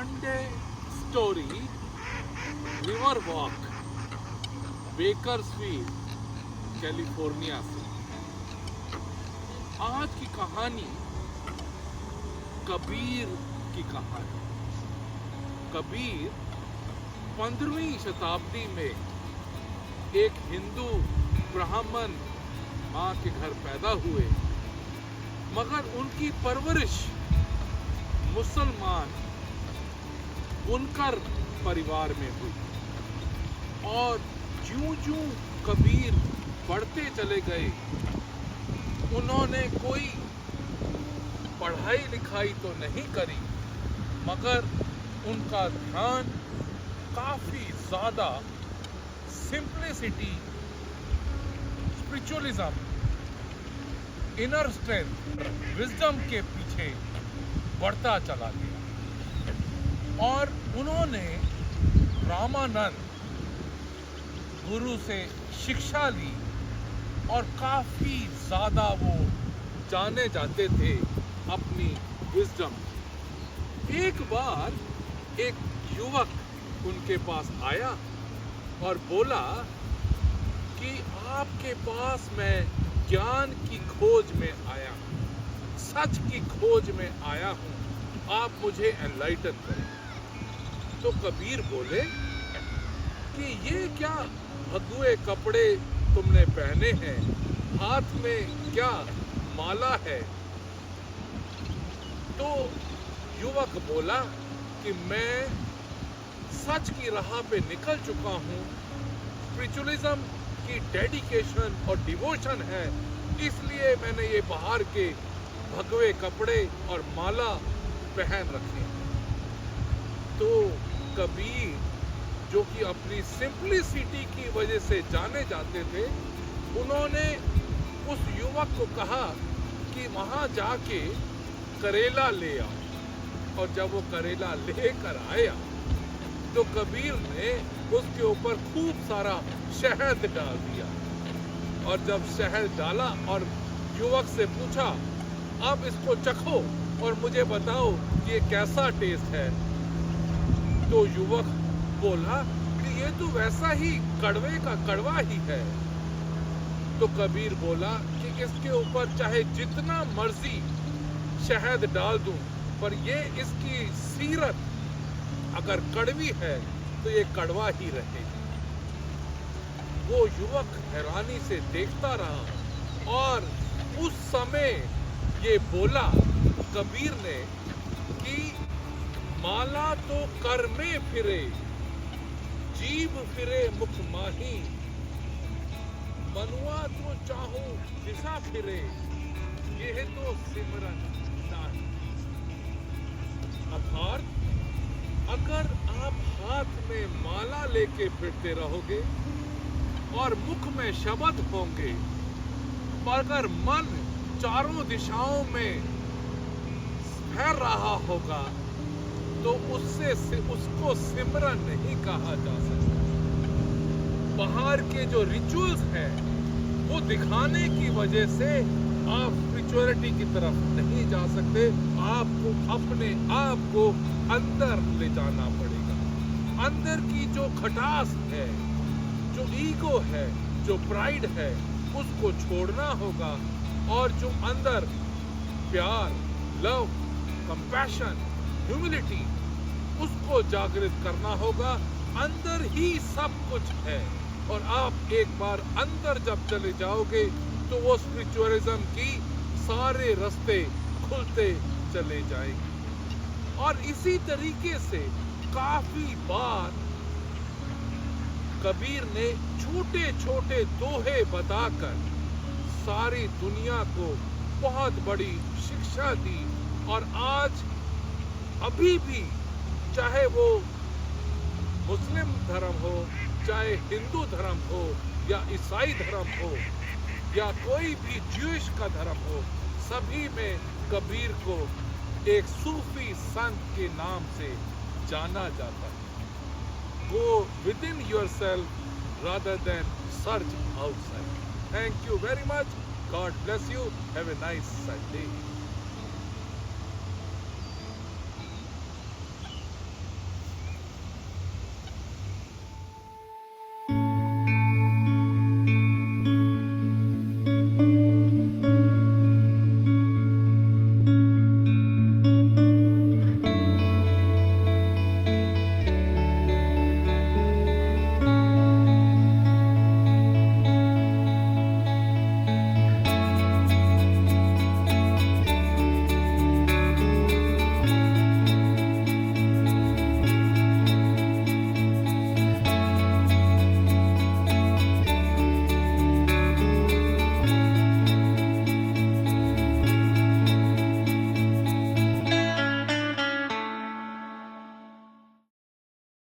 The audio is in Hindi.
Sunday story river walk Bakersfield California से। आज की कहानी कबीर की कहानी। कबीर 15वीं शताब्दी में एक हिंदू ब्राह्मण माँ के घर पैदा हुए, मगर उनकी परवरिश मुसलमान बुनकर परिवार में हुई और ज्यों-ज्यों कबीर बढ़ते चले गए, उन्होंने कोई पढ़ाई लिखाई तो नहीं करी, मगर उनका ध्यान काफी ज्यादा simplicity, spiritualism, inner strength, wisdom के पीछे बढ़ता चला गया। और उन्होंने रामानंद गुरु से शिक्षा ली और काफी ज्यादा वो जाने जाते थे अपनी विजडम। एक बार एक युवक उनके पास आया और बोला कि आपके पास मैं ज्ञान की खोज में आया, सच की खोज में आया हूं, आप मुझे एनलाइटन करें। तो कबीर बोले कि ये क्या भगवे कपड़े तुमने पहने हैं, हाथ में क्या माला है? तो युवक बोला कि मैं सच की राह पे निकल चुका हूं, स्पिरिचुअलिज्म की डेडिकेशन और डिवोशन है, इसलिए मैंने ये बाहर के भगवे कपड़े और माला पहन रखे। तो कबीर, जो कि अपनी सिंप्लिसिटी की वजह से जाने जाते थे, उन्होंने उस युवक को कहा कि वहां जाके करेला ले आओ। और जब वो करेला लेकर आया तो कबीर ने उसके ऊपर खूब सारा शहद डाल दिया। और जब शहद डाला और युवक से पूछा, अब इसको चखो और मुझे बताओ कि ये कैसा टेस्ट है। तो युवक बोला कि ये तो वैसा ही कड़वे का कड़वा ही है। तो कबीर बोला कि इसके ऊपर चाहे जितना मर्जी शहद डाल दूं, पर ये इसकी सीरत अगर कड़वी है तो ये कड़वा ही रहेगी। वो युवक हैरानी से देखता रहा और उस समय ये बोला कबीर ने कि माला तो कर में फिरे, जीभ फिरे मुख माही, मनुआ तो चाहो दिशा फिरे, यह तो सिमरन नाही। अर्थात अगर आप हाथ में माला लेके फिरते रहोगे और मुख में शब्द होंगे, पर अगर मन चारों दिशाओं में फैल रहा होगा तो उसको सिमरन नहीं कहा जा सकता। बाहर के जो रिचुअल्स हैं वो दिखाने की वजह से आप स्पिरिचुअलिटी की तरफ नहीं जा सकते। आपको अपने आप को अंदर ले जाना पड़ेगा। अंदर की जो खटास है, जो ईगो है, जो प्राइड है, उसको छोड़ना होगा और जो अंदर प्यार, लव, कंपैशन, ह्यूमिलिटी, उसको जागृत करना होगा। अंदर ही सब कुछ है और आप एक बार अंदर जब चले जाओगे तो वो स्पिरिचुअलिज्म की सारे रास्ते खुलते चले जाएंगे। और इसी तरीके से काफी बार कबीर ने छोटे छोटे दोहे बताकर सारी दुनिया को बहुत बड़ी शिक्षा दी। और आज अभी भी, चाहे वो मुस्लिम धर्म हो, चाहे हिंदू धर्म हो, या ईसाई धर्म हो, या कोई भी ज्यूइश का धर्म हो, सभी में कबीर को एक सूफी संत के नाम से जाना जाता है। Go within yourself rather than search outside. Thank you very much. God bless you. Have a nice Sunday.